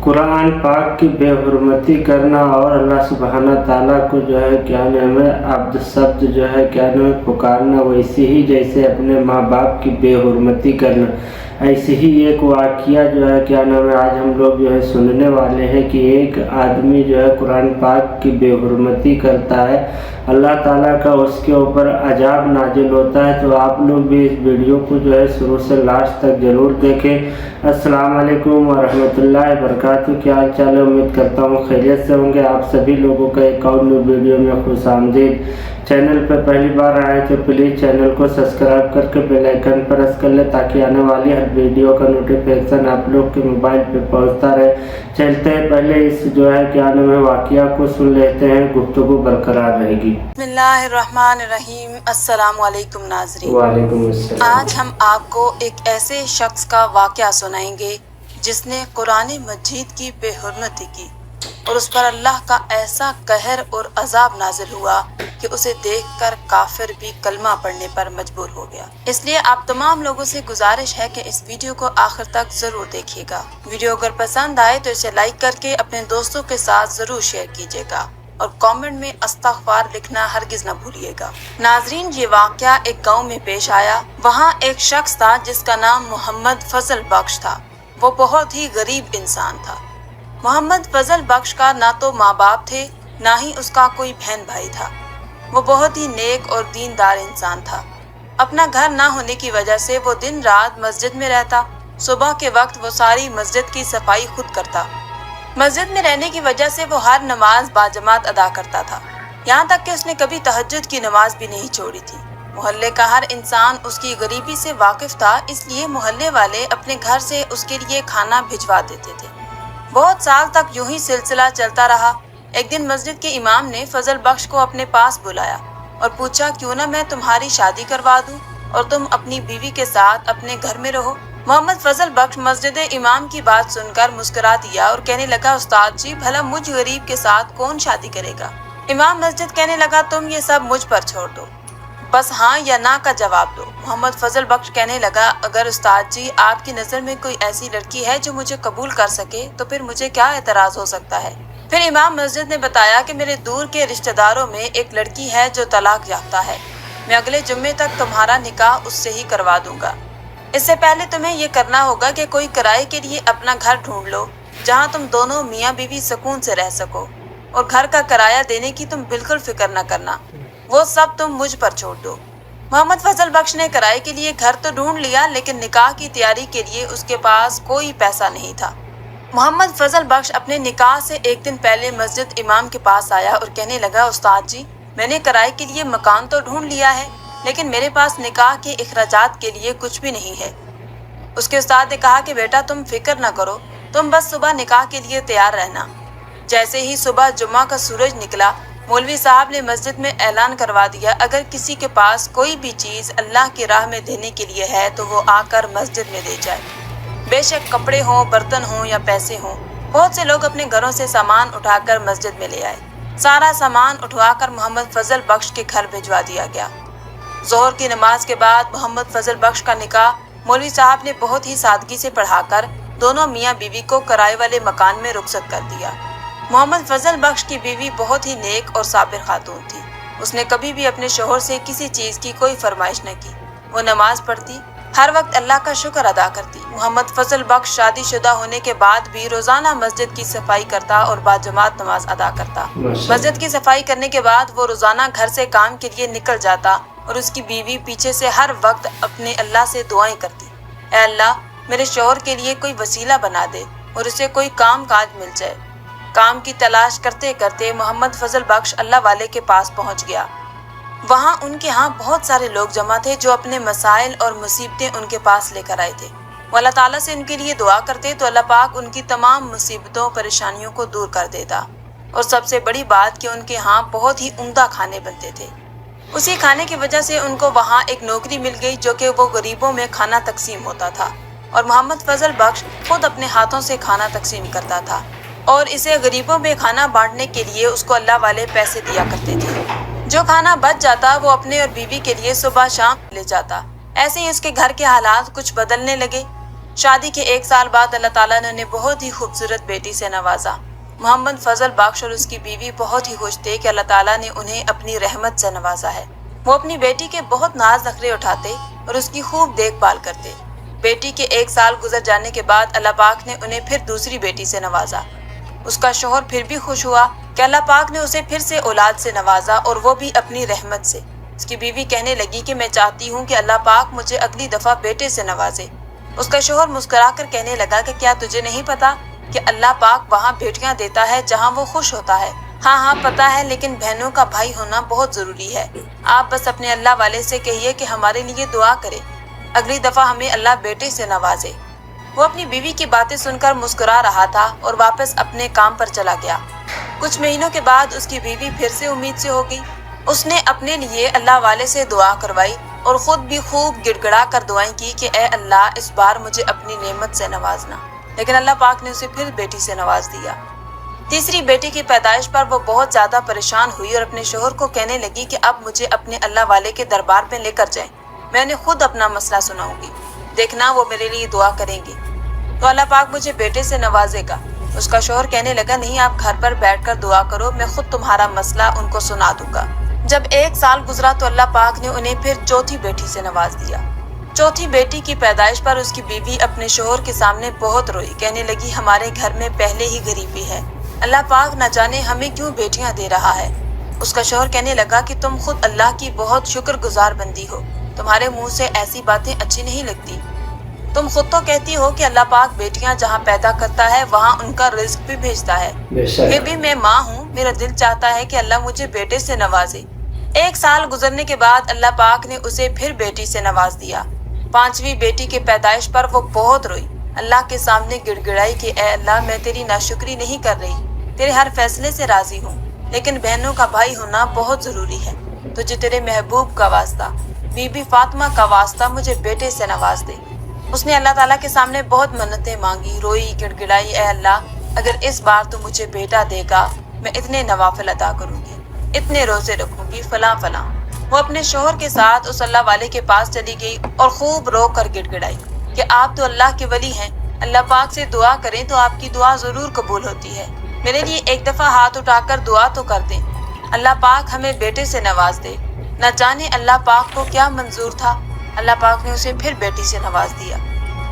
कुरान पाक की बेहुरमती करना और अल्लाह सुब्हाना ताला को जो है क्या नाम है अब्द शब्द जो है क्या नाम है पुकारना, वैसे ही जैसे अपने माँ बाप की बेहुरमती करना, ऐसे ही एक वाक़या जो है क्या नाम है आज हम लोग जो है सुनने वाले हैं कि एक आदमी जो है कुरान पाक की बेहुरमती करता है, अल्लाह ताला का उसके ऊपर अजाब नाजिल होता है। तो आप लोग भी इस वीडियो को जो है शुरू से लास्ट तक ज़रूर देखें। अस्सलाम वालेकुम वरहमतुल्लाहि वबरकातुहू। क्या हाल चाल है? उम्मीद करता हूँ खैरियत से होंगे। आप सभी लोगों का एक और न्यू वीडियो में खुशामदीद। चैनल पर पहली बार आए तो प्लीज़ चैनल को सब्सक्राइब करके बेल आइकन प्रेस कर ले ताकि आने वाली हर वीडियो का नोटिफिकेशन आप लोग के मोबाइल पे पहुंचता रहे। चलते हैं पहले इस जो है क्या नाम है वाक़या को सुन लेते हैं, गुफ्तगू बरकरार रहेगी। बिस्मिल्लाहिर्रहमानिर्रहीम। अस्सलाम वालेकुम नाज़रीन। वालेकुम अस्सलाम। आज हम आपको एक ऐसे शख्स का वाक़या सुनाएंगे जिसने कुरान मजीद की बेहुरमती की और उस पर अल्लाह का ऐसा कहर और अजाब नाजिल हुआ कि उसे देखकर काफिर भी कलमा पढ़ने पर मजबूर हो गया। इसलिए आप तमाम लोगों से गुजारिश है कि इस वीडियो को आखिर तक जरूर देखिएगा। वीडियो अगर पसंद आए तो इसे लाइक करके अपने दोस्तों के साथ जरूर शेयर कीजिएगा और कमेंट में अस्तगफार लिखना हरगिज न भूलिएगा। नाजरीन, ये वाक़या एक गांव में पेश आया। वहाँ एक शख्स था जिसका नाम मोहम्मद फजल बख्श था। वो बहुत ही गरीब इंसान था। मोहम्मद फजल बख्श का ना तो माँ बाप थे, ना ही उसका कोई बहन भाई था। वो बहुत ही नेक और दीनदार इंसान था। अपना घर ना होने की वजह से वो दिन रात मस्जिद में रहता। सुबह के वक्त वो सारी मस्जिद की सफाई खुद करता। मस्जिद में रहने की वजह से वो हर नमाज बाजमात अदा करता था। यहाँ तक कि उसने कभी तहज्जुद की नमाज भी नहीं छोड़ी थी। मोहल्ले का हर इंसान उसकी गरीबी से वाकिफ था, इसलिए मोहल्ले वाले अपने घर से उसके लिए खाना भिजवा देते थे। बहुत साल तक यूं ही सिलसिला चलता रहा। एक दिन मस्जिद के इमाम ने फजल बख्श को अपने पास बुलाया और पूछा, क्यों ना मैं तुम्हारी शादी करवा दूं और तुम अपनी बीवी के साथ अपने घर में रहो। मोहम्मद फजल बख्श मस्जिद इमाम की बात सुनकर मुस्कुरा दिया और कहने लगा, उस्ताद जी, भला मुझ गरीब के साथ कौन शादी करेगा। इमाम मस्जिद कहने लगा, तुम ये सब मुझ पर छोड़ दो, बस हाँ या ना का जवाब दो। मोहम्मद फजल बख्श कहने लगा, अगर उस्ताद जी आपकी नज़र में कोई ऐसी लड़की है जो मुझे कबूल कर सके तो फिर मुझे क्या एतराज़ हो सकता है। फिर इमाम मस्जिद ने बताया कि मेरे दूर के रिश्तेदारों में एक लड़की है जो तलाक याफ्ता है। मैं अगले जुम्मे तक तुम्हारा निकाह उससे ही करवा दूंगा। इससे पहले तुम्हें ये करना होगा कि कोई किराए के लिए अपना घर ढूंढ लो जहाँ तुम दोनों मियाँ बीवी सुकून से रह सको, और घर का किराया देने की तुम बिल्कुल फिक्र न करना, वो सब तुम मुझ पर छोड़ दो। मोहम्मद फजल बख्श ने किराए के लिए घर तो ढूंढ लिया, लेकिन निकाह की तैयारी के लिए उसके पास कोई पैसा नहीं था। मोहम्मद फजल बख्श अपने निकाह से एक दिन पहले मस्जिद इमाम के पास आया और कहने लगा, उस्ताद जी, मैंने किराए के लिए मकान तो ढूंढ लिया है, लेकिन मेरे पास निकाह के इखराजात के लिए कुछ भी नहीं है। उसके उस्ताद ने कहा कि बेटा तुम फिक्र न करो, तुम बस सुबह निकाह के लिए तैयार रहना। जैसे ही सुबह जुम्मा का सूरज निकला, मौलवी साहब ने मस्जिद में ऐलान करवा दिया, अगर किसी के पास कोई भी चीज़ अल्लाह की राह में देने के लिए है तो वो आकर मस्जिद में दे जाए, बेशक कपड़े हों, बर्तन हों या पैसे हों। बहुत से लोग अपने घरों से सामान उठाकर मस्जिद में ले आए। सारा सामान उठवाकर मोहम्मद फजल बख्श के घर भिजवा दिया गया। जोहर की नमाज के बाद मोहम्मद फजल बख्श का निकाह मौलवी साहब ने बहुत ही सादगी से पढ़ाकर दोनों मियाँ बीवी को किराए वाले मकान में रुखसत कर दिया। मोहम्मद फजल बख्श की बीवी बहुत ही नेक और साबिर खातून थी। उसने कभी भी अपने शोहर से किसी चीज़ की कोई फरमाइश न की। वो नमाज पढ़ती, हर वक्त अल्लाह का शुक्र अदा करती। मोहम्मद फजल बख्श शादीशुदा होने के बाद भी रोज़ाना मस्जिद की सफाई करता और बाजमात नमाज अदा करता। मस्जिद की सफाई करने के बाद वो रोज़ाना घर से काम के लिए निकल जाता और उसकी बीवी पीछे से हर वक्त अपने अल्लाह से दुआएं करती, ऐ अल्लाह, मेरे शोहर के लिए कोई वसीला बना दे और उसे कोई काम काज मिल जाए। काम की तलाश करते करते मोहम्मद फजल बख्श अल्लाह वाले के पास पहुंच गया। वहां उनके यहाँ बहुत सारे लोग जमा थे जो अपने मसाइल और मुसीबतें उनके पास लेकर आए थे। वो अल्लाह ताला से उनके लिए दुआ करते तो अल्लाह पाक उनकी तमाम मुसीबतों परेशानियों को दूर कर देता। और सबसे बड़ी बात कि उनके यहाँ बहुत ही उम्दा खाने बनते थे। उसी खाने की वजह से उनको वहाँ एक नौकरी मिल गई जो कि वो गरीबों में खाना तकसीम होता था, और मोहम्मद फजल बख्श खुद अपने हाथों से खाना तकसीम करता था और इसे गरीबों में खाना बांटने के लिए उसको अल्लाह वाले पैसे दिया करते थे। जो खाना बच जाता वो अपने और बीवी के लिए सुबह शाम ले जाता। ऐसे ही उसके घर के हालात कुछ बदलने लगे। शादी के 1 साल बाद अल्लाह ताला ने उन्हें बहुत ही खूबसूरत बेटी से नवाजा। मोहम्मद फजल बख्श और उसकी बीवी बहुत ही खुश थे कि अल्लाह ताला ने उन्हें अपनी रहमत से नवाजा है। वो अपनी बेटी के बहुत नाज नखरे उठाते और उसकी खूब देखभाल करते। बेटी के 1 साल गुजर जाने के बाद अल्लाह पाक ने उन्हें फिर दूसरी बेटी से नवाजा। उसका शोहर फिर भी खुश हुआ कि अल्लाह पाक ने उसे फिर से औलाद से नवाजा और वो भी अपनी रहमत से। उसकी बीवी कहने लगी कि मैं चाहती हूँ कि अल्लाह पाक मुझे अगली दफा बेटे से नवाजे। उसका शोहर मुस्कुराकर कहने लगा कि क्या तुझे नहीं पता कि अल्लाह पाक वहाँ बेटियां देता है जहाँ वो खुश होता है। हाँ पता है, लेकिन बहनों का भाई होना बहुत जरूरी है। आप बस अपने अल्लाह वाले से कहिए कि हमारे लिए दुआ करे, अगली दफा हमें अल्लाह बेटे से नवाजे। वो अपनी बीवी की बातें सुनकर मुस्कुरा रहा था और वापस अपने काम पर चला गया। कुछ महीनों के बाद उसकी बीवी फिर से उम्मीद से हो गई। उसने अपने लिए अल्लाह वाले से दुआ करवाई और खुद भी खूब गिड़गिड़ा कर दुआएं की कि ए अल्लाह, इस बार मुझे अपनी नेमत से नवाजना। लेकिन अल्लाह पाक ने उसे फिर बेटी से नवाज दिया। तीसरी बेटी की पैदाइश पर वो बहुत ज्यादा परेशान हुई और अपने शोहर को कहने लगी कि अब मुझे अपने अल्लाह वाले के दरबार में लेकर जाएं, मैं उन्हें खुद अपना मसला सुनाऊंगी, देखना वो मेरे लिए दुआ करेंगी तो अल्लाह पाक मुझे बेटे से नवाजेगा। उसका शोहर कहने लगा, नहीं, आप घर पर बैठकर दुआ करो, मैं खुद तुम्हारा मसला उनको सुना दूंगा। जब 1 साल गुजरा तो अल्लाह पाक ने उन्हें फिर चौथी बेटी से नवाज दिया। चौथी बेटी की पैदाइश पर उसकी बीवी अपने शोहर के सामने बहुत रोई, कहने लगी, हमारे घर में पहले ही गरीबी है, अल्लाह पाक न जाने हमें क्यों बेटियां दे रहा है। उसका शोहर कहने लगा कि तुम खुद अल्लाह की बहुत शुक्रगुजार बंदी हो, तुम्हारे मुंह से ऐसी बातें अच्छी नहीं लगती। तुम खुद तो कहती हो कि अल्लाह पाक बेटियां जहाँ पैदा करता है वहाँ उनका रिज्क भी भेजता है, फिर भी मैं माँ हूँ, मेरा दिल चाहता है कि अल्लाह मुझे बेटे से नवाजे। 1 साल गुजरने के बाद अल्लाह पाक ने उसे फिर बेटी से नवाज दिया। 5वीं बेटी के पैदाइश पर वो बहुत रोई, अल्लाह के सामने गिड़गिड़ाई कि ए अल्लाह, मैं तेरी नाशुक्री नहीं कर रही, तेरे हर फैसले से राजी हूँ, लेकिन बहनों का भाई होना बहुत जरूरी है। तुझे तेरे महबूब का वास्ता, बीबी फातिमा का वास्ता, मुझे बेटे से नवाज दे। उसने अल्लाह ताला के सामने बहुत मन्नतें मांगी, रोई, गिड़गिड़ाई, ए अल्लाह, अगर इस बार तू मुझे बेटा देगा मैं इतने नवाफिल अदा करूंगी, इतने रोजे रखूंगी, फला फला। वो अपने शोहर के साथ उस अल्लाह वाले के पास चली गई और खूब रो कर गिड़गिड़ाई कि आप तो अल्लाह के वली हैं, अल्लाह पाक से दुआ करें तो आपकी दुआ जरूर कबूल होती है, मेरे लिए एक दफा हाथ उठाकर दुआ तो कर दें, अल्लाह पाक हमें बेटे से नवाज दे। न जाने अल्लाह पाक को क्या मंजूर था, अल्लाह पाक ने उसे फिर बेटी से नवाज दिया।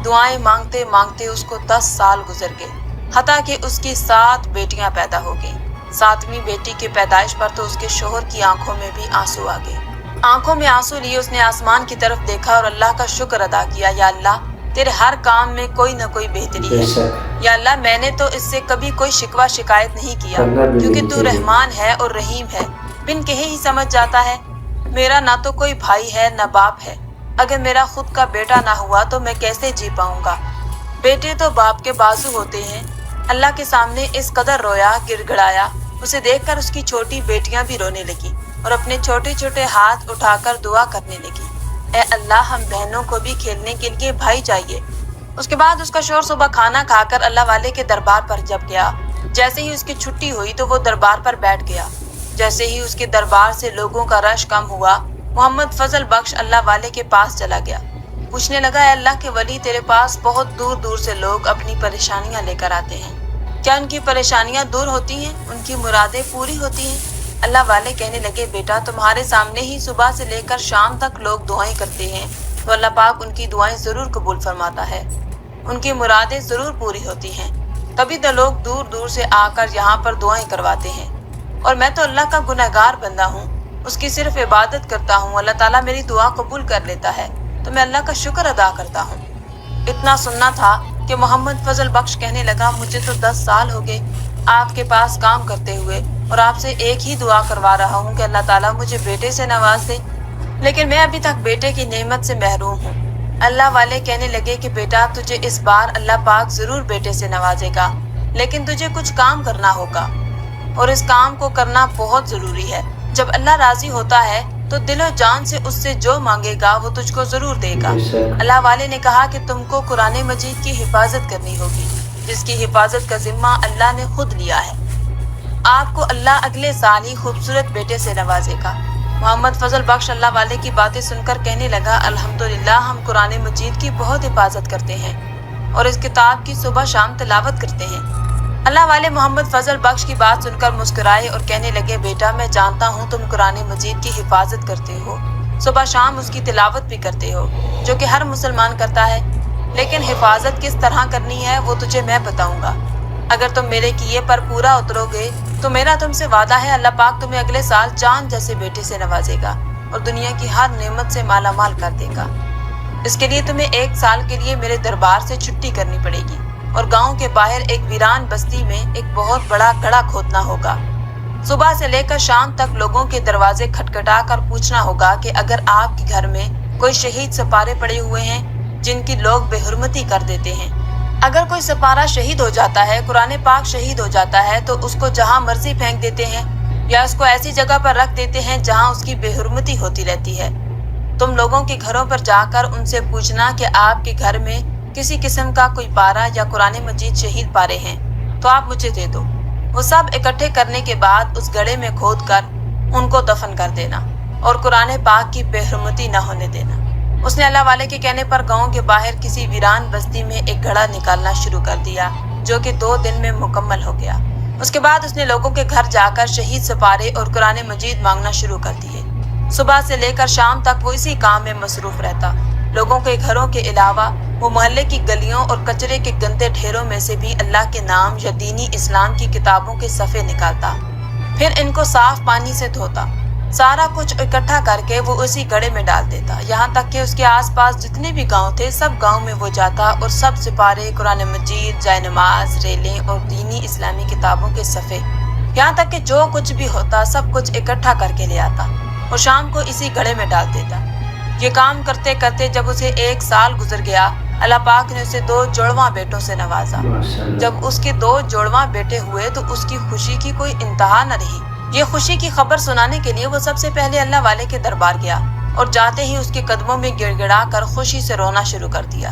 दुआएं मांगते मांगते उसको 10 साल गुजर गए, हता कि उसकी 7 बेटियां पैदा हो गईं। 7वीं बेटी के पैदाइश पर तो उसके शोहर की आंखों में भी आंसू आ गए। आंखों में आंसू लिए उसने आसमान की तरफ देखा और अल्लाह का शुक्र अदा किया, या अल्लाह, तेरे हर काम में कोई न कोई बेहतरी है, या अल्लाह, मैंने तो इससे कभी कोई शिकवा शिकायत नहीं किया, क्योंकि तू रहमान है और रहीम है, बिन कहे ही समझ जाता है। मेरा ना तो कोई भाई है न बाप है, अगर मेरा खुद का बेटा ना हुआ तो मैं कैसे जी पाऊंगा। बेटे तो बाप के बाजू होते हैं। अल्लाह के सामने इस कदर रोया, गिड़गिड़ाया, उसे देखकर उसकी छोटी बेटियां भी रोने लगी और अपने छोटे छोटे हाथ उठाकर दुआ करने लगी, ए अल्लाह, हम बहनों को भी खेलने के लिए भाई चाहिए। उसके बाद उसका शोहर सुबह खाना खाकर अल्लाह वाले के दरबार पर जब गया, जैसे ही उसकी छुट्टी हुई तो वो दरबार पर बैठ गया। जैसे ही उसके दरबार से लोगों का रश कम हुआ, मोहम्मद फजल बख्श अल्लाह वाले के पास चला गया। पूछने लगा, अल्लाह के वली, तेरे पास बहुत दूर दूर से लोग अपनी परेशानियां लेकर आते हैं, क्या उनकी परेशानियां दूर होती हैं, उनकी मुरादें पूरी होती हैं? अल्लाह वाले कहने लगे, बेटा, तुम्हारे सामने ही सुबह से लेकर शाम तक लोग दुआएं करते हैं तो अल्लाह पाक उनकी दुआएं जरूर कबूल फरमाता है, उनकी मुरादें जरूर पूरी होती हैं। तभी तो लोग दूर दूर से आकर यहाँ पर दुआएं करवाते हैं। और मैं तो अल्लाह का गुनहगार बंदा हूँ, उसकी सिर्फ इबादत करता हूँ, अल्लाह ताला मेरी दुआ कबूल कर लेता है तो मैं अल्लाह का शुक्र अदा करता हूँ। इतना सुनना था कि मोहम्मद फजल बख्श कहने लगा, मुझे तो 10 साल हो गए आपके पास काम करते हुए और आपसे एक ही दुआ करवा रहा हूँ कि अल्लाह ताला मुझे बेटे से नवाज दे, लेकिन मैं अभी तक बेटे की नेमत से महरूम हूँ। अल्लाह वाले कहने लगे कि बेटा, तुझे इस बार अल्लाह पाक जरूर बेटे से नवाजेगा, लेकिन तुझे कुछ काम करना होगा और इस काम को करना बहुत जरूरी है। जब अल्लाह राजी होता है तो दिलो जान से उससे जो मांगेगा वो तुझको जरूर देगा। अल्लाह वाले ने कहा कि तुमको कुरान मजीद की हिफाजत करनी होगी, जिसकी हिफाजत का जिम्मा अल्लाह ने खुद लिया है। आपको अल्लाह अगले साल ही खूबसूरत बेटे से नवाजेगा। मोहम्मद फजल बख्श अल्लाह वाले की बातें सुनकर कहने लगा, अल्हम्दुलिल्लाह, हम कुरान मजीद की बहुत हिफाजत करते हैं, और इस किताब की सुबह शाम तिलावत करते हैं। अल्लाह वाले मोहम्मद फजल बख्श की बात सुनकर मुस्कुराए और कहने लगे, बेटा मैं जानता हूँ तुम कुरान मजीद की हिफाजत करते हो, सुबह शाम उसकी तिलावत भी करते हो, जो कि हर मुसलमान करता है, लेकिन हिफाजत किस तरह करनी है वो तुझे मैं बताऊंगा। अगर तुम मेरे किए पर पूरा उतरोगे तो मेरा तुमसे वादा है, अल्लाह पाक तुम्हें अगले साल चांद जैसे बेटे से नवाजेगा और दुनिया की हर नेमत से माला माल कर देगा। इसके लिए तुम्हें 1 साल के लिए मेरे दरबार से छुट्टी करनी पड़ेगी और गांव के बाहर एक वीरान बस्ती में एक बहुत बड़ा गड्ढा खोदना होगा। सुबह से लेकर शाम तक लोगों के दरवाजे खटखटा कर पूछना होगा कि अगर आपके घर में कोई शहीद सिपारे पड़े हुए हैं जिनकी लोग बेहुरमती कर देते हैं। अगर कोई सिपारा शहीद हो जाता है, कुरान पाक शहीद हो जाता है, तो उसको जहां मर्जी फेंक देते हैं या उसको ऐसी जगह पर रख देते हैं जहां उसकी बेहुरमती होती रहती है। तुम लोगों के घरों पर जाकर उनसे पूछना कि आपके घर में किसी किस्म का कोई पारा या कुरान मजीद शहीद पारे हैं तो आप मुझे दे दो। वो सब इकट्ठे करने के बाद उस गड्ढे में खोद कर उनको दफन कर देना और कुरान पाक की बेहुरमती न होने देना। उसने अल्लाह वाले के कहने पर गांव के बाहर किसी वीरान बस्ती में एक गड्ढा निकालना शुरू कर दिया, जो कि 2 दिन में मुकम्मल हो गया। उसके बाद उसने लोगों के घर जाकर शहीद सिपारे और कुरान मजीद मांगना शुरू कर दिए। सुबह से लेकर शाम तक वो इसी काम में मसरूफ रहता। लोगों के घरों के अलावा वो मोहल्ले की गलियों और कचरे के गंदे ढेरों में से भी अल्लाह के नाम या दीनी इस्लाम की किताबों के सफ़े निकालता, फिर इनको साफ पानी से धोता। सारा कुछ इकट्ठा करके वो उसी गड्ढे में डाल देता। यहाँ तक कि उसके आसपास जितने भी गांव थे सब गांव में वो जाता और सब सिपारे, कुरान मजीद, जाय नमाज, रेलें और दीनी इस्लामी किताबों के सफ़े, यहाँ तक कि जो कुछ भी होता सब कुछ इकट्ठा करके ले आता और शाम को इसी गड्ढे में डाल देता। ये काम करते करते जब उसे 1 साल गुजर गया, अल्लाह पाक ने उसे 2 जुड़वा बेटों से नवाजा। जब उसके 2 जुड़वा बेटे हुए तो उसकी खुशी की कोई इंतहा न रही। ये खुशी की खबर सुनाने के लिए वो सबसे पहले अल्लाह वाले के दरबार गया और जाते ही उसके कदमों में गिड़गिड़ा कर खुशी से रोना शुरू कर दिया।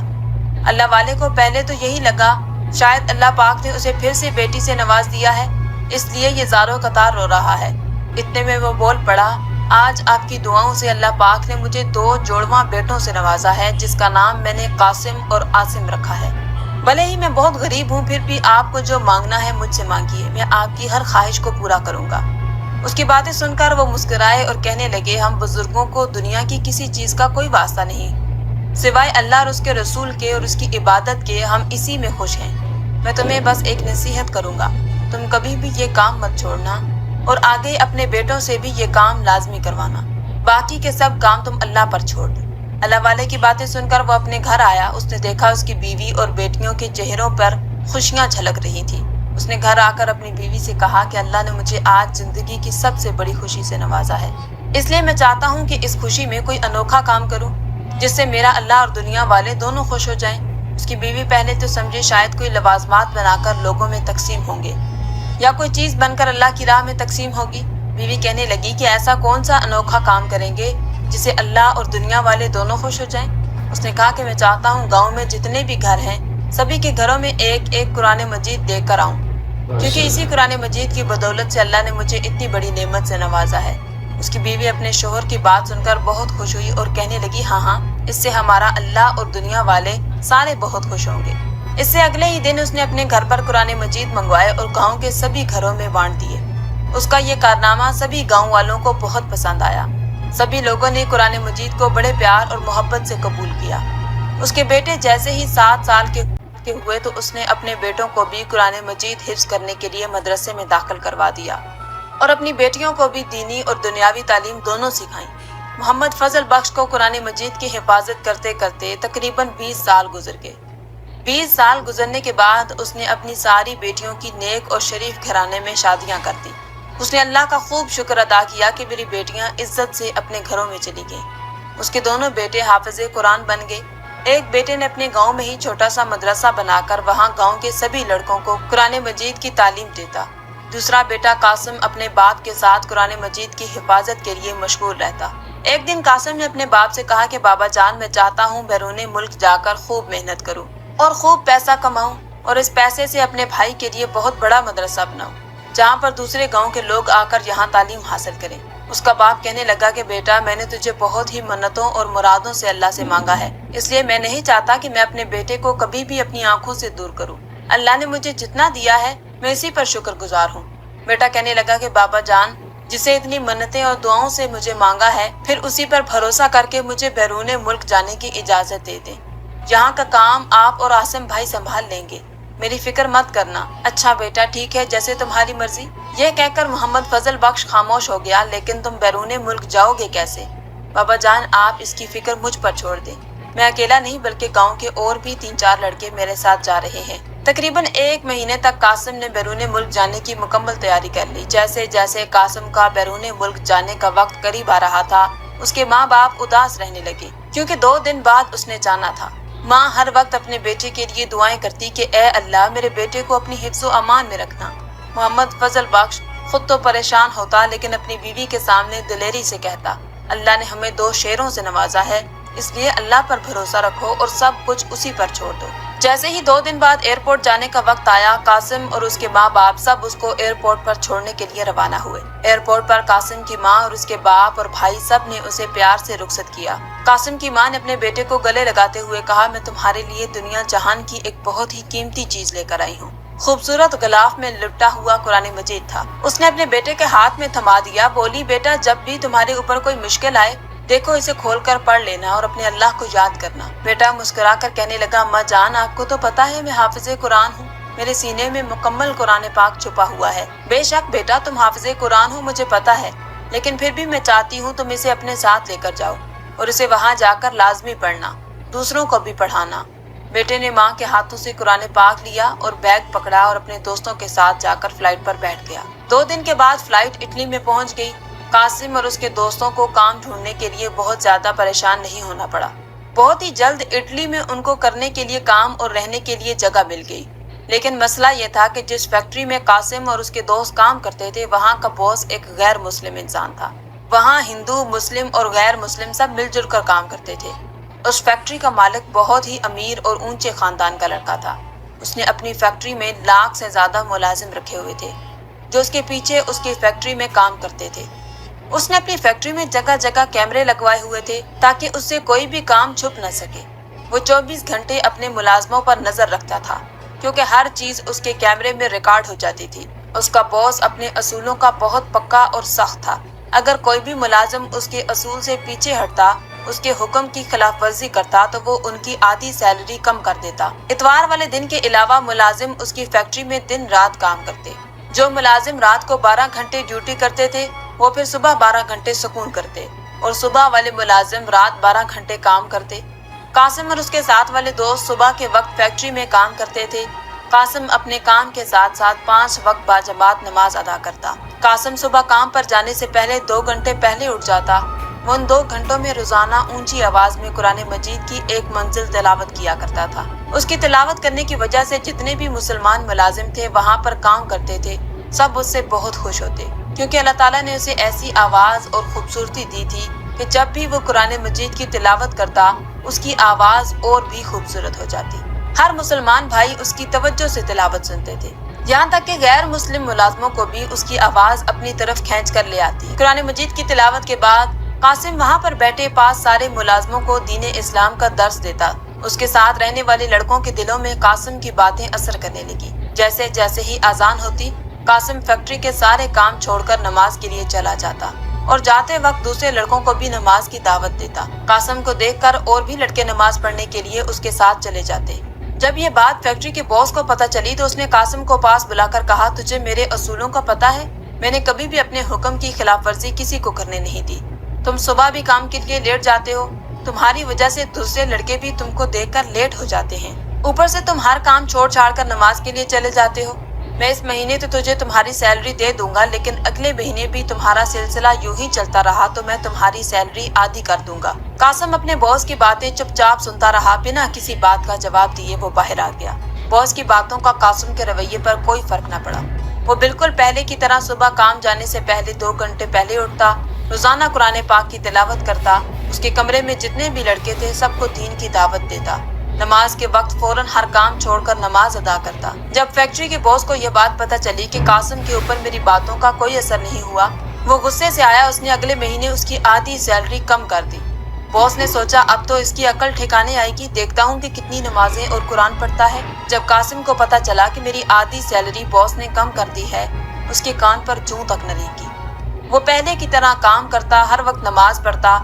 अल्लाह वाले को पहले तो यही लगा शायद अल्लाह पाक ने उसे फिर से बेटी से नवाज दिया है, इसलिए ये ज़ारो कतार रो रहा है। इतने में वो बोल पड़ा, आज आपकी दुआओं से अल्लाह पाक ने मुझे 2 जुड़वा बेटों से नवाजा है, जिसका नाम मैंने कासिम और आसिम रखा है। भले ही मैं बहुत गरीब हूँ, फिर भी आपको जो मांगना है मुझसे मांगिए, मैं आपकी हर ख्वाहिश को पूरा करूँगा। उसकी बातें सुनकर वो मुस्कुराए और कहने लगे, हम बुजुर्गों को दुनिया की किसी चीज़ का कोई वास्ता नहीं, सिवाय अल्लाह और उसके रसूल के और उसकी इबादत के, हम इसी में खुश हैं। मैं तुम्हें बस एक नसीहत करूँगा, तुम कभी भी ये काम मत छोड़ना और आगे अपने बेटों से भी ये काम लाजमी करवाना, बाकी के सब काम तुम अल्लाह पर छोड़ दो। अल्लाह वाले की बातें सुनकर वो अपने घर आया। उसने देखा उसकी बीवी और बेटियों के चेहरों पर खुशियां झलक रही थी। उसने घर आकर अपनी बीवी से कहा कि अल्लाह ने मुझे आज जिंदगी की सबसे बड़ी खुशी से नवाजा है, इसलिए मैं चाहता हूँ कि इस खुशी में कोई अनोखा काम करूँ जिससे मेरा अल्लाह और दुनिया वाले दोनों खुश हो जाएं। उसकी बीवी पहले तो समझे शायद कोई लवाजमात बनाकर लोगों में तकसीम होंगे या कोई चीज बनकर अल्लाह की राह में तकसीम होगी। बीवी कहने लगी कि ऐसा कौन सा अनोखा काम करेंगे जिसे अल्लाह और दुनिया वाले दोनों खुश हो जाएं। उसने कहा कि मैं चाहता हूँ गांव में जितने भी घर हैं सभी के घरों में एक एक कुरान मजीद देख कर आऊँ, क्योंकि इसी कुरान मजीद की बदौलत से अल्लाह ने मुझे इतनी बड़ी नेमत से नवाजा है। उसकी बीवी अपने शोहर की बात सुनकर बहुत खुश हुई और कहने लगी, हाँ हाँ, इससे हमारा अल्लाह और दुनिया वाले सारे बहुत खुश होंगे। इससे अगले ही दिन उसने अपने घर पर कुरान मजीद मंगवाए और गांव के सभी घरों में बांट दिए। उसका ये कारनामा सभी गांव वालों को बहुत पसंद आया। सभी लोगों ने कुरान मजीद को बड़े प्यार और मोहब्बत से कबूल किया। उसके बेटे जैसे ही 7 साल के हुए तो उसने अपने बेटों को भी कुरान मजीद हिफ्ज करने के लिए मदरसे में दाखिल करवा दिया और अपनी बेटियों को भी दीनी और दुनियावी तालीम दोनों सिखाई। मोहम्मद फजल बख्श को कुरान मजीद की हिफाजत करते करते तकरीबन 20 साल गुजर गए। 20 साल गुजरने के बाद उसने अपनी सारी बेटियों की नेक और शरीफ घराने में शादियां कर दी। उसने अल्लाह का खूब शुक्र अदा किया कि मेरी बेटियां इज्जत से अपने घरों में चली गईं। उसके दोनों बेटे हाफिज़े कुरान बन गए। एक बेटे ने अपने गांव में ही छोटा सा मदरसा बनाकर वहां गांव के सभी लड़कों को कुरान मजीद की तालीम देता। दूसरा बेटा कासिम अपने बाप के साथ कुरान मजीद की हिफाजत के लिए मशगूल रहता। एक दिन कासिम ने अपने बाप से कहा कि बाबा जान, मैं चाहता हूँ बैरून मुल्क जाकर खूब मेहनत करूँ और खूब पैसा कमाऊँ और इस पैसे से अपने भाई के लिए बहुत बड़ा मदरसा बनाऊँ, जहाँ पर दूसरे गांव के लोग आकर यहाँ तालीम हासिल करें। اس کا باپ کہنے لگا کہ بیٹا میں نے تجھے بہت ہی منتوں اور مرادوں سے اللہ سے مانگا ہے، اس لیے میں نہیں چاہتا کہ میں اپنے بیٹے کو کبھی بھی اپنی آنکھوں سے دور کروں۔ اللہ نے مجھے جتنا دیا ہے میں اسی پر شکر گزار ہوں۔ بیٹا کہنے لگا کہ بابا جان، جسے اتنی منتیں اور دعاؤں سے مجھے مانگا ہے، پھر اسی پر بھروسہ کر کے مجھے بیرون ملک جانے کی اجازت دے دیں۔ یہاں کا کام آپ اور عاصم بھائی سنبھال لیں گے، میری فکر مت کرنا۔ اچھا بیٹا ٹھیک ہے، جیسے تمہاری مرضی۔ یہ کہہ کر محمد فضل بخش خاموش ہو گیا۔ لیکن تم بیرون ملک جاؤ گے کیسے؟ بابا جان آپ اس کی فکر مجھ پر چھوڑ دیں، میں اکیلا نہیں بلکہ گاؤں کے اور بھی 3-4 لڑکے میرے ساتھ جا رہے ہیں۔ تقریباً 1 مہینے تک قاسم نے بیرون ملک جانے کی مکمل تیاری کر لی۔ جیسے جیسے قاسم کا بیرون ملک جانے کا وقت قریب آ رہا تھا، اس کے ماں باپ اداس رہنے لگے، کیونکہ 2 دن بعد اس نے جانا تھا۔ ماں ہر وقت اپنے بیٹے کے لیے دعائیں کرتی کہ اے اللہ میرے بیٹے کو اپنی حفظ و امان میں رکھنا۔ محمد فضل بخش خود تو پریشان ہوتا لیکن اپنی بیوی کے سامنے دلیری سے کہتا، اللہ نے ہمیں 2 شیروں سے نوازا ہے، اس لیے اللہ پر بھروسہ رکھو اور سب کچھ اسی پر چھوڑ دو۔ جیسے ہی 2 دن بعد ایئرپورٹ جانے کا وقت آیا، قاسم اور اس کے ماں باپ سب اس کو ایئرپورٹ پر چھوڑنے کے لیے روانہ ہوئے۔ ایئرپورٹ پر قاسم کی ماں اور اس کے باپ اور بھائی سب نے اسے پیار سے رخصت کیا۔ قاسم کی ماں نے اپنے بیٹے کو گلے لگاتے ہوئے کہا، میں تمہارے لیے دنیا جہان کی ایک بہت ہی قیمتی چیز لے کر آئی ہوں۔ خوبصورت غلاف میں لپٹا ہوا قرآن مجید تھا۔ اس نے اپنے بیٹے کے ہاتھ میں تھما دیا، بولی بیٹا جب بھی تمہارے اوپر کوئی مشکل آئے دیکھو اسے کھول کر پڑھ لینا اور اپنے اللہ کو یاد کرنا۔ بیٹا مسکرا کر کہنے لگا، اماں جان آپ کو تو پتا ہے میں حافظ قرآن ہوں، میرے سینے میں مکمل قرآن پاک چھپا ہوا ہے۔ بے شک بیٹا تم حافظ قرآن ہو مجھے پتا ہے، لیکن پھر بھی میں چاہتی ہوں تم اسے اپنے ساتھ لے کر جاؤ اور اسے وہاں جا کر لازمی پڑھنا، دوسروں کو بھی پڑھانا۔ بیٹے نے ماں کے ہاتھوں سے قرآن پاک لیا اور بیگ پکڑا اور اپنے دوستوں کے ساتھ جا کر فلائٹ پر بیٹھ گیا۔ 2 دن کے بعد فلائٹ اٹلی میں پہنچ گئی۔ قاسم اور اس کے دوستوں کو کام ڈھونڈنے کے لیے بہت زیادہ پریشان نہیں ہونا پڑا۔ بہت ہی جلد اٹلی میں ان کو کرنے کے لیے کام اور رہنے کے لیے جگہ مل گئی۔ لیکن مسئلہ یہ تھا کہ جس فیکٹری میں قاسم اور اس کے دوست کام کرتے تھے وہاں کا باس ایک غیر مسلم انسان تھا۔ وہاں ہندو، مسلم اور غیر مسلم سب مل جل کر کام کرتے تھے۔ اس فیکٹری کا مالک بہت ہی امیر اور اونچے خاندان کا لڑکا تھا۔ اس نے اپنی فیکٹری میں 1 لاکھ سے زیادہ ملازم رکھے ہوئے تھے جو اس کے پیچھے اس کی فیکٹری میں کام کرتے تھے۔ اس نے اپنی فیکٹری میں جگہ جگہ کیمرے لگوائے ہوئے تھے تاکہ اس سے کوئی بھی کام چھپ نہ سکے۔ وہ 24 گھنٹے اپنے ملازموں پر نظر رکھتا تھا کیونکہ ہر چیز اس کے کیمرے میں ریکارڈ ہو جاتی تھی۔ اس کا باس اپنے اصولوں کا بہت پکا اور سخت تھا۔ اگر کوئی بھی ملازم اس کے اصول سے پیچھے ہٹتا، اس کے حکم کی خلاف ورزی کرتا تو وہ ان کی آدھی سیلری کم کر دیتا۔ اتوار والے دن کے علاوہ ملازم اس کی فیکٹری میں دن رات کام کرتے۔ جو ملازم رات کو 12 گھنٹے ڈیوٹی کرتے تھے وہ پھر صبح 12 گھنٹے سکون کرتے اور صبح والے ملازم رات 12 گھنٹے کام کرتے۔ قاسم اور اس کے ساتھ والے دوست صبح کے وقت فیکٹری میں کام کرتے تھے۔ قاسم اپنے کام کے ساتھ ساتھ 5 وقت باجماعت نماز ادا کرتا۔ قاسم صبح کام پر جانے سے پہلے 2 گھنٹے پہلے اٹھ جاتا۔ وہ ان 2 گھنٹوں میں روزانہ اونچی آواز میں قرآن مجید کی 1 منزل تلاوت کیا کرتا تھا۔ اس کی تلاوت کرنے کی وجہ سے جتنے بھی مسلمان ملازم تھے وہاں پر کام کرتے تھے سب اس سے بہت خوش ہوتے، کیونکہ اللہ تعالیٰ نے اسے ایسی آواز اور خوبصورتی دی تھی کہ جب بھی وہ قرآن مجید کی تلاوت کرتا اس کی آواز اور بھی خوبصورت ہو جاتی۔ ہر مسلمان بھائی اس کی توجہ سے تلاوت سنتے تھے، یہاں تک کہ غیر مسلم ملازموں کو بھی اس کی آواز اپنی طرف کھینچ کر لے آتی۔ قرآن مجید کی تلاوت کے بعد قاسم وہاں پر بیٹھے 5 سارے ملازموں کو دین اسلام کا درس دیتا۔ اس کے ساتھ رہنے والے لڑکوں کے دلوں میں قاسم کی باتیں اثر کرنے لگی۔ جیسے جیسے ہی اذان ہوتی قاسم فیکٹری کے سارے کام چھوڑ کر نماز کے لیے چلا جاتا اور جاتے وقت دوسرے لڑکوں کو بھی نماز کی دعوت دیتا۔ قاسم کو دیکھ کر اور بھی لڑکے نماز پڑھنے کے لیے اس کے ساتھ چلے جاتے۔ جب یہ بات فیکٹری کے باس کو پتہ چلی تو اس نے قاسم کو پاس بلا کر کہا، تجھے میرے اصولوں کا پتہ ہے، میں نے کبھی بھی اپنے حکم کی خلاف ورزی کسی کو کرنے نہیں دی۔ تم صبح بھی کام کے لیے لیٹ جاتے ہو، تمہاری وجہ سے دوسرے لڑکے بھی تم کو دیکھ کر لیٹ ہو جاتے ہیں، اوپر سے تم ہر کام چھوڑ چھاڑ کر نماز کے لیے چلے جاتے ہو۔ میں اس مہینے تو تجھے تمہاری سیلری دے دوں گا، لیکن اگلے مہینے بھی تمہارا سلسلہ یوں ہی چلتا رہا تو میں تمہاری سیلری آدھی کر دوں گا۔ قاسم اپنے باس کی باتیں چپ چاپ سنتا رہا، بنا کسی بات کا جواب دیے وہ باہر آ گیا۔ باس کی باتوں کا قاسم کے رویے پر کوئی فرق نہ پڑا۔ وہ بالکل پہلے کی طرح صبح کام جانے سے پہلے 2 گھنٹے پہلے اٹھتا، روزانہ قرآن پاک کی تلاوت کرتا، اس کے کمرے میں جتنے بھی لڑکے تھے سب کو دین کی دعوت دیتا، نماز کے وقت فوراً ہر کام چھوڑ کر نماز ادا کرتا۔ جب فیکٹری کے باس کو یہ بات پتہ چلی کہ قاسم کے اوپر میری باتوں کا کوئی اثر نہیں ہوا، वो गुस्से से आया। उसने अगले महीने उसकी आधी सैलरी कम कर दी। बॉस ने सोचा अब तो इसकी अकल ठिकाने आएगी, देखता हूँ कि कितनी नमाजें और कुरान पढ़ता है। जब कासिम को पता चला कि मेरी आधी सैलरी बॉस ने कम कर दी है, उसके कान पर जूं तक न लगी। वो पहले की तरह काम करता, हर वक्त नमाज पढ़ता,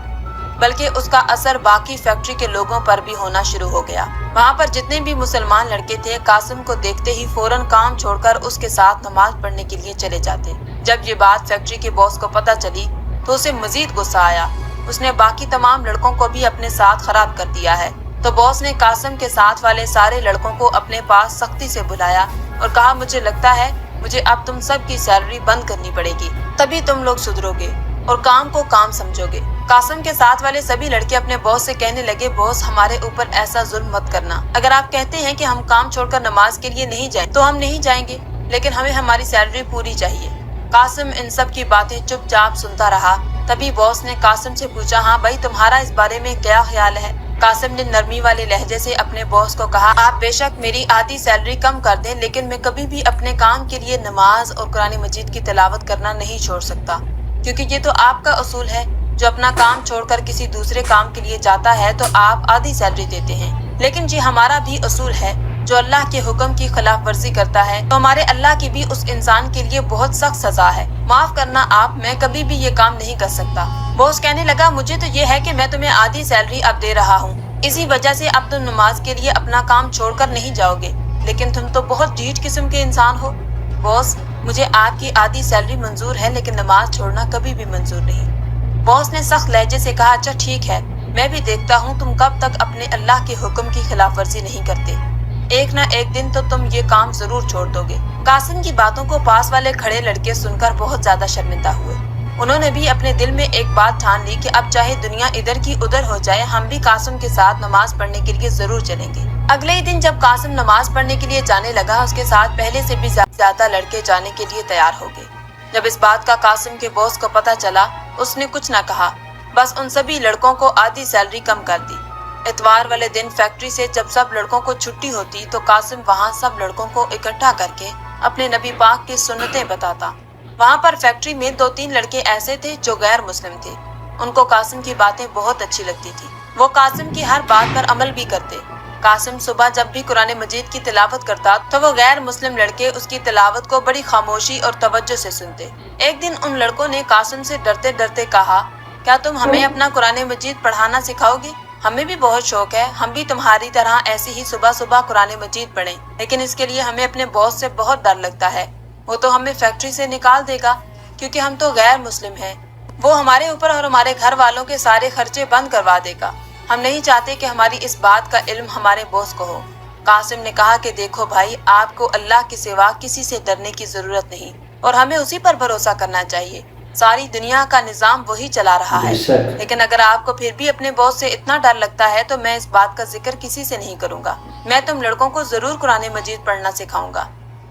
बल्कि उसका असर बाकी फैक्ट्री के लोगों पर भी होना शुरू हो गया। वहाँ पर जितने भी मुसलमान लड़के थे, कासिम को देखते ही फौरन काम छोड़कर उसके साथ नमाज पढ़ने के लिए चले जाते। जब ये बात फैक्ट्री के बॉस को पता चली तो उसे मजीद गुस्सा आया। उसने बाकी तमाम लड़कों को भी अपने साथ खराब कर दिया है। तो बॉस ने कासिम के साथ वाले सारे लड़कों को अपने पास सख्ती से बुलाया और कहा, मुझे लगता है मुझे अब तुम सब की सैलरी बंद करनी पड़ेगी, तभी तुम लोग सुधरोगे और काम को काम समझोगे। कासिम के साथ वाले सभी लड़के अपने बॉस से कहने लगे, बॉस हमारे ऊपर ऐसा जुल्म मत करना। अगर आप कहते हैं कि हम काम छोड़कर नमाज के लिए नहीं जाएं, तो हम नहीं जाएंगे, लेकिन हमें हमारी सैलरी पूरी चाहिए। कासिम इन सब की बातें चुपचाप सुनता रहा। तभी बॉस ने कासिम से पूछा, हाँ भाई, तुम्हारा इस बारे में क्या ख्याल है? कासिम ने नरमी वाले लहजे से अपने बॉस को कहा, आप बेशक मेरी आधी सैलरी कम कर दें, लेकिन मैं कभी भी अपने काम के लिए नमाज और कुरान मजीद की तिलावत करना नहीं छोड़ सकता, क्योंकि ये तो आपका उसूल है। जो अपना काम छोड़कर किसी दूसरे काम के लिए जाता है तो आप आधी सैलरी देते हैं, लेकिन ये हमारा भी उसूल है। जो अल्लाह के हुक्म की खिलाफ वर्जी करता है तो हमारे अल्लाह की भी उस इंसान के लिए बहुत सख्त सजा है। माफ करना आप, मैं कभी भी ये काम नहीं कर सकता। बॉस कहने लगा, मुझे तो ये है कि मैं तुम्हें आधी सैलरी अब दे रहा हूँ, इसी वजह से अब तुम नमाज के लिए अपना काम छोड़कर नहीं जाओगे, लेकिन तुम तो बहुत ढीठ किस्म के इंसान हो। बॉस, मुझे आपकी आधी सैलरी मंजूर है, लेकिन नमाज छोड़ना कभी भी मंजूर नहीं। बॉस ने सख्त लहजे से कहा, अच्छा ठीक है, मैं भी देखता हूँ तुम कब तक अपने अल्लाह के हुक्म की खिलाफ वर्जी नहीं करते। एक ना एक दिन तो तुम ये काम जरूर छोड़ दोगे। कासिम की बातों को पास वाले खड़े लड़के सुनकर बहुत ज्यादा शर्मिंदा हुए। उन्होंने भी अपने दिल में एक बात ठान ली कि अब चाहे दुनिया इधर की उधर हो जाए, हम भी कासिम के साथ नमाज पढ़ने के लिए जरूर चलेंगे। अगले ही दिन जब कासिम नमाज पढ़ने के लिए जाने लगा, उसके साथ पहले से भी ज्यादा लड़के जाने के लिए तैयार हो गए। जब इस बात का कासिम के बॉस को पता चला, उसने कुछ न कहा, बस उन सभी लड़कों को आधी सैलरी कम कर दी। इतवार वाले दिन फैक्ट्री से जब सब लड़कों को छुट्टी होती तो कासिम वहाँ सब लड़कों को इकट्ठा करके अपने नबी पाक की सुन्नतें बताता। वहाँ पर फैक्ट्री में 2-3 लड़के ऐसे थे जो गैर मुस्लिम थे। उनको कासिम की बातें बहुत अच्छी लगती थी। वो कासिम की हर बात पर अमल भी करते। कासिम सुबह जब भी कुरान मजीद की तिलावत करता तो वो गैर मुस्लिम लड़के उसकी तिलावत को बड़ी खामोशी और तवज्जो से सुनते। एक दिन उन लड़कों ने कासिम से डरते डरते कहा, क्या तुम हमें अपना कुरान मजीद पढ़ाना सिखाओगे? हमें भी बहुत शौक है, हम भी तुम्हारी तरह ऐसे ही सुबह सुबह कुरान मजीद पढ़ें, लेकिन इसके लिए हमें अपने बॉस से बहुत डर लगता है। वो तो हमें फैक्ट्री से निकाल देगा, क्योंकि हम तो गैर मुस्लिम हैं। वो हमारे ऊपर और हमारे घर वालों के सारे खर्चे बंद करवा देगा। हम नहीं चाहते कि हमारी इस बात का इल्म हमारे बॉस को हो। कासिम ने कहा कि देखो भाई, आपको अल्लाह के सिवा किसी से डरने की जरूरत नहीं और हमें उसी पर भरोसा करना चाहिए। सारी दुनिया का निजाम वही चला रहा है। लेकिन अगर आपको फिर भी अपने बॉस से इतना डर लगता है तो मैं इस बात का जिक्र किसी से नहीं करूंगा। मैं तुम लड़कों को जरूर कुरान मजीद पढ़ना सिखाऊंगा।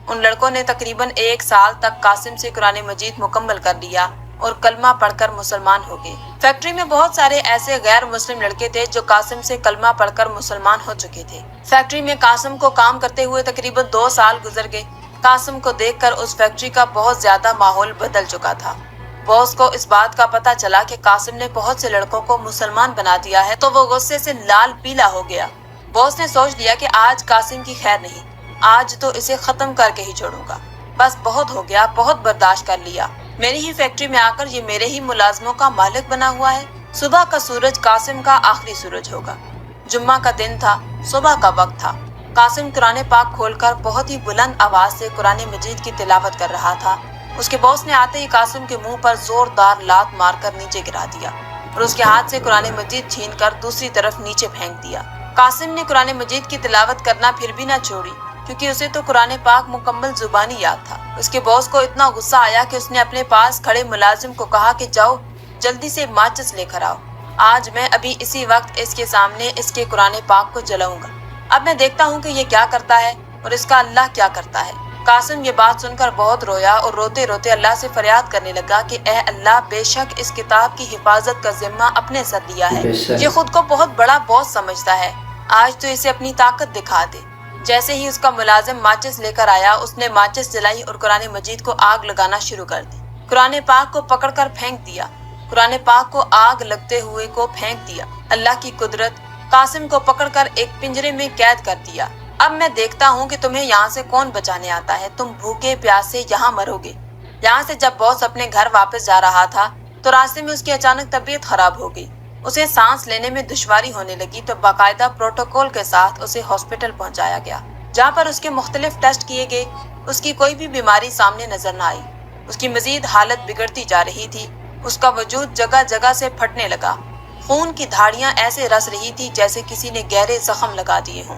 उन लड़कों ने तकरीबन 1 साल तक कासिम से कुरान मजीद मुकम्मल कर लिया और कलमा पढ़कर मुसलमान हो गए। फैक्ट्री में बहुत सारे ऐसे गैर मुस्लिम लड़के थे जो कासिम से कलमा पढ़कर मुसलमान हो चुके थे। फैक्ट्री में कासिम को काम करते हुए तकरीबन 2 साल गुजर गए। कासिम को देखकर उस फैक्ट्री का बहुत ज्यादा माहौल बदल चुका था। बॉस को इस बात का पता चला कि कासिम ने बहुत से लड़कों को मुसलमान बना दिया है तो वो गुस्से से लाल पीला हो गया। बॉस ने सोच लिया कि आज कासिम की खैर नहीं, आज तो इसे खत्म करके ही छोड़ूंगा। बस बहुत हो गया, बहुत बर्दाश्त कर लिया। मेरी ही फैक्ट्री में आकर ये मेरे ही मुलाजमों का मालिक बना हुआ है। सुबह का सूरज कासिम का आखिरी सूरज होगा। जुम्मा का दिन था, सुबह का वक्त था। कासिम कुरान पाक खोलकर बहुत ही बुलंद आवाज से कुरान मजीद की तिलावत कर रहा था। उसके बॉस ने आते ही कासिम के मुंह पर जोरदार लात मारकर नीचे गिरा दिया और उसके हाथ से कुरान मजीद छीनकर दूसरी तरफ नीचे फेंक दिया। कासिम ने कुरान मजीद की तिलावत करना फिर भी न छोड़ी, क्योंकि उसे तो कुरान पाक मुकम्मल जुबानी याद था। उसके बॉस को इतना गुस्सा आया कि उसने अपने पास खड़े मुलाजिम को कहा कि जाओ जल्दी से माचिस लेकर आओ, आज मैं अभी इसी वक्त इसके सामने इसके कुरान पाक को जलाऊंगा। अब मैं देखता हूँ कि ये क्या करता है और इसका अल्लाह क्या करता है। कासिम ये बात सुनकर बहुत रोया और रोते रोते अल्लाह से फरियाद करने लगा कि ए अल्लाह, बेशक इस किताब की हिफाजत का जिम्मा अपने सर लिया है। ये खुद को बहुत बड़ा बॉस समझता है, आज तो इसे अपनी ताकत दिखा दे। जैसे ही उसका मुलाजिम माचिस लेकर आया, उसने माचिस जलाई और कुरान मजीद को आग लगाना शुरू कर दी। कुरान पाक को पकड़कर फेंक दिया, कुरान पाक को आग लगते हुए को फेंक दिया। अल्लाह की कुदरत, कासिम को पकड़कर एक पिंजरे में कैद कर दिया। अब मैं देखता हूँ कि तुम्हें यहाँ से कौन बचाने आता है, तुम भूखे प्यासे यहाँ मरोगे। यहाँ से जब बॉस अपने घर वापस जा रहा था तो रास्ते में उसकी अचानक तबीयत खराब हो गई। उसे सांस लेने में दुश्वारी होने लगी तो बाकायदा प्रोटोकॉल के साथ उसे हॉस्पिटल पहुंचाया गया, जहाँ पर उसके मुख्तलिफ टेस्ट किए गए। उसकी कोई भी बीमारी सामने नजर न आई। उसकी मजीद हालत बिगड़ती जा रही थी। उसका वजूद जगह जगह से फटने लगा। खून की धाड़ियां ऐसे रस रही थी जैसे किसी ने गहरे जख्म लगा दिए हों।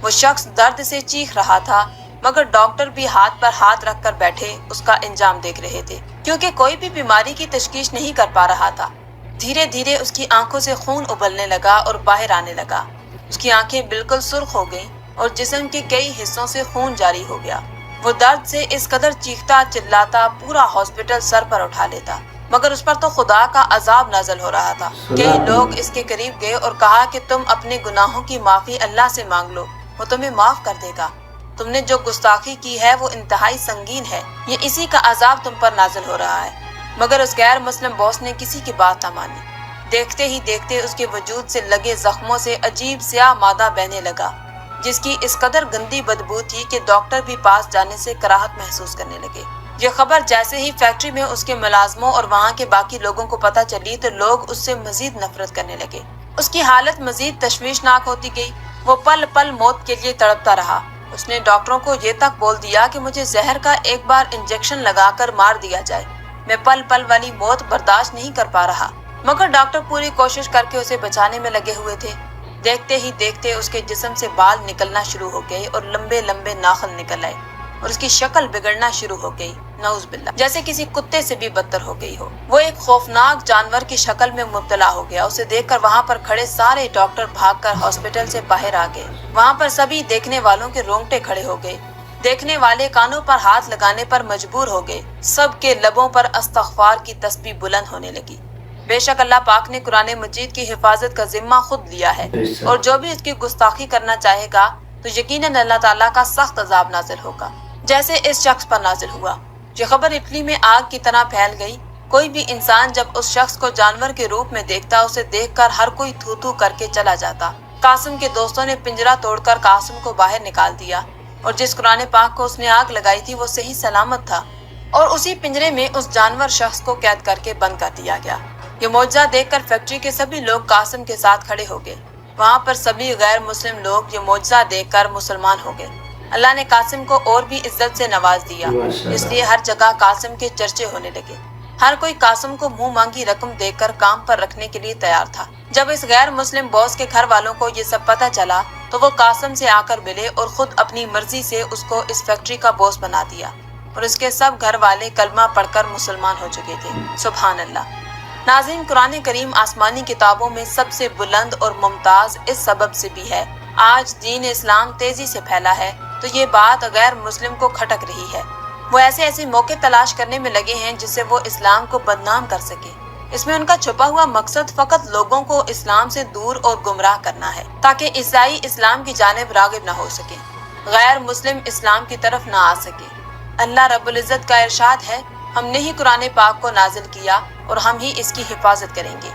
वो शख्स दर्द से चीख रहा था, मगर डॉक्टर भी हाथ पर हाथ रखकर बैठे उसका इंजाम देख रहे थे, क्योंकि कोई भी बीमारी की तशखीस नहीं कर पा रहा था। धीरे धीरे उसकी आंखों से खून उबलने लगा और बाहर आने लगा। उसकी आंखें बिल्कुल सुर्ख हो गईं और जिस्म के कई हिस्सों से खून जारी हो गया। वो दर्द से इस कदर चीखता चिल्लाता पूरा हॉस्पिटल सर पर उठा लेता, मगर उस पर तो खुदा का अजाब नाज़िल हो रहा था। कई लोग इसके करीब गए और कहा कि तुम अपने गुनाहों की माफी अल्लाह से मांग लो, वो तुम्हें माफ कर देगा। तुमने जो गुस्ताखी की है वो इंतहाई संगीन है, ये इसी का अजाब तुम पर नाज़िल हो रहा है। मगर उस गैर मुस्लिम बॉस ने किसी की बात न मानी। देखते ही देखते उसके वजूद से लगे जख्मों से अजीब स्याह मादा बहने लगा, जिसकी इस कदर गंदी बदबू थी कि डॉक्टर भी पास जाने से कराहत महसूस करने लगे। ये खबर जैसे ही फैक्ट्री में उसके मुलाजमों और वहाँ के बाकी लोगों को पता चली तो लोग उससे मजीद नफरत करने लगे। उसकी हालत मजीद तशवीशनाक होती गई। वो पल पल मौत के लिए तड़पता रहा। उसने डॉक्टरों को ये तक बोल दिया कि मुझे जहर का एक बार इंजेक्शन लगाकर मार दिया जाए, मैं पल पल वाली मौत बर्दाश्त नहीं कर पा रहा। मगर डॉक्टर पूरी कोशिश करके उसे बचाने में लगे हुए थे। देखते ही देखते उसके जिस्म से बाल निकलना शुरू हो गए और लंबे लंबे नाखून निकल आए और उसकी शक्ल बिगड़ना शुरू हो गई, नऊज़ बिल्लाह, जैसे किसी कुत्ते से भी बदतर हो गई हो। वो एक खौफनाक जानवर की शक्ल में मुब्तला हो गया। उसे देखकर वहाँ पर खड़े सारे डॉक्टर भागकर हॉस्पिटल से बाहर आ गए। वहाँ पर सभी देखने वालों के रोंगटे खड़े हो गए। देखने वाले कानों पर हाथ लगाने पर मजबूर हो गए। सबके लबों पर अस्तगफार की तस्बीह बुलंद होने लगी। बेशक अल्लाह पाक ने कुरान मजीद की हिफाजत का जिम्मा खुद लिया है, और जो भी इसकी गुस्ताखी करना चाहेगा तो यकीनन अल्लाह ताला का सख्त अजाब नाजिल होगा, जैसे इस शख्स पर नाजिल हुआ। ये खबर इटली में आग की तरह फैल गई। कोई भी इंसान जब उस शख्स को जानवर के रूप में देखता, उसे देखकर हर कोई थू थू करके चला जाता। कासिम के दोस्तों ने पिंजरा तोड़कर कासिम को बाहर निकाल दिया, और जिस कुरान पाक को उसने आग लगाई थी वो सही सलामत था, और उसी पिंजरे में उस जानवर शख्स को कैद करके बंद कर दिया गया। ये मौजज़ा देखकर फैक्ट्री के सभी लोग कासिम के साथ खड़े हो गए। वहाँ पर सभी गैर मुस्लिम लोग ये मौजज़ा देखकर मुसलमान हो गए। अल्लाह ने कासिम को और भी इज्जत से नवाज दिया, इसलिए हर जगह कासिम के चर्चे होने लगे। हर कोई कासिम को मुंह मांगी रकम देकर काम पर रखने के लिए तैयार था। जब इस गैर मुस्लिम बॉस के घर वालों को ये सब पता चला तो वो कासिम से आकर मिले और खुद अपनी मर्जी से उसको इस फैक्ट्री का बॉस बना दिया, और उसके सब घर वाले कलमा पढ़कर मुसलमान हो चुके थे। सुभान अल्लाह। नाज़रीन, कुरान करीम आसमानी किताबों में सबसे बुलंद और मुमताज इस सबब से भी है। आज दीन इस्लाम तेजी से फैला है तो ये बात गैर मुस्लिम को खटक रही है। वो ऐसे ऐसे मौके तलाश करने में लगे हैं जिससे वो इस्लाम को बदनाम कर सके। इसमें उनका छुपा हुआ मकसद फकत लोगों को इस्लाम से दूर और गुमराह करना है, ताकि ईसाई इस्लाम की जानिब रागिब न हो सके, गैर मुस्लिम इस्लाम की तरफ न आ सके। अल्लाह रब्बुल इज्जत का इरशाद है, हमने ही कुरान पाक को नाजिल किया और हम ही इसकी हिफाजत करेंगे।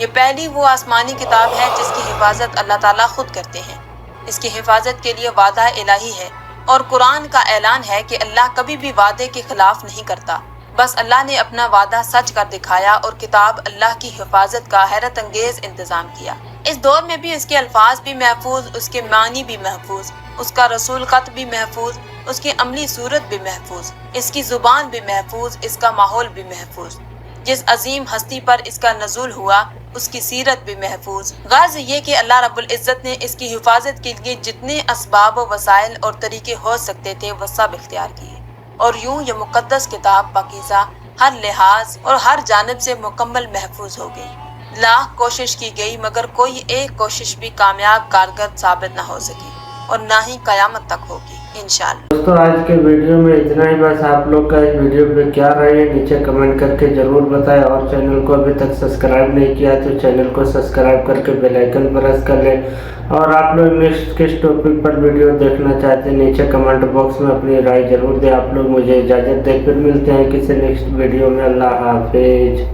ये पहली वो आसमानी किताब है जिसकी हिफाजत अल्लाह ताला खुद करते हैं। इसकी हिफाजत के लिए वादा इलाही है, और कुरान का ऐलान है कि अल्लाह कभी भी वादे के खिलाफ नहीं करता। बस अल्लाह ने अपना वादा सच कर दिखाया और किताब अल्लाह की हिफाजत का हैरत अंगेज इंतजाम किया। इस दौर में भी उसके अल्फाज भी महफूज, उसके मानी भी महफूज, उसका रसूल खत भी महफूज, उसकी अमली सूरत भी महफूज, इसकी जुबान भी महफूज, इसका माहौल भी महफूज। जिस अजीम हस्ती पर इसका नज़ूल हुआ उसकी सीरत भी महफूज। गाज़ ये कि अल्लाह रब्बुल इज़्ज़त ने इसकी हिफाजत के लिए जितने असबाब वसाइल और तरीके हो सकते थे वह सब इख्तियार किए, और यूं ये मुक़द्दस किताब पाकीज़ा हर लिहाज और हर जानिब से मुकम्मल महफूज हो गई। लाख कोशिश की गई मगर कोई एक कोशिश भी कामयाब कारगर साबित न हो सकी, और ना ही क़यामत तक होगी। इंशाअल्लाह। दोस्तों आज के वीडियो में इतना ही। बस आप लोग का इस वीडियो पे क्या राय है नीचे कमेंट करके ज़रूर बताएं, और चैनल को अभी तक सब्सक्राइब नहीं किया तो चैनल को सब्सक्राइब करके बेल आइकन प्रेस कर लें। और आप लोग नेक्स्ट किस टॉपिक पर वीडियो देखना चाहते हैं नीचे कमेंट बॉक्स में अपनी राय जरूर दें। आप लोग मुझे इजाज़त दें, फिर मिलते हैं किसी नेक्स्ट वीडियो में। अल्लाह हाफिज।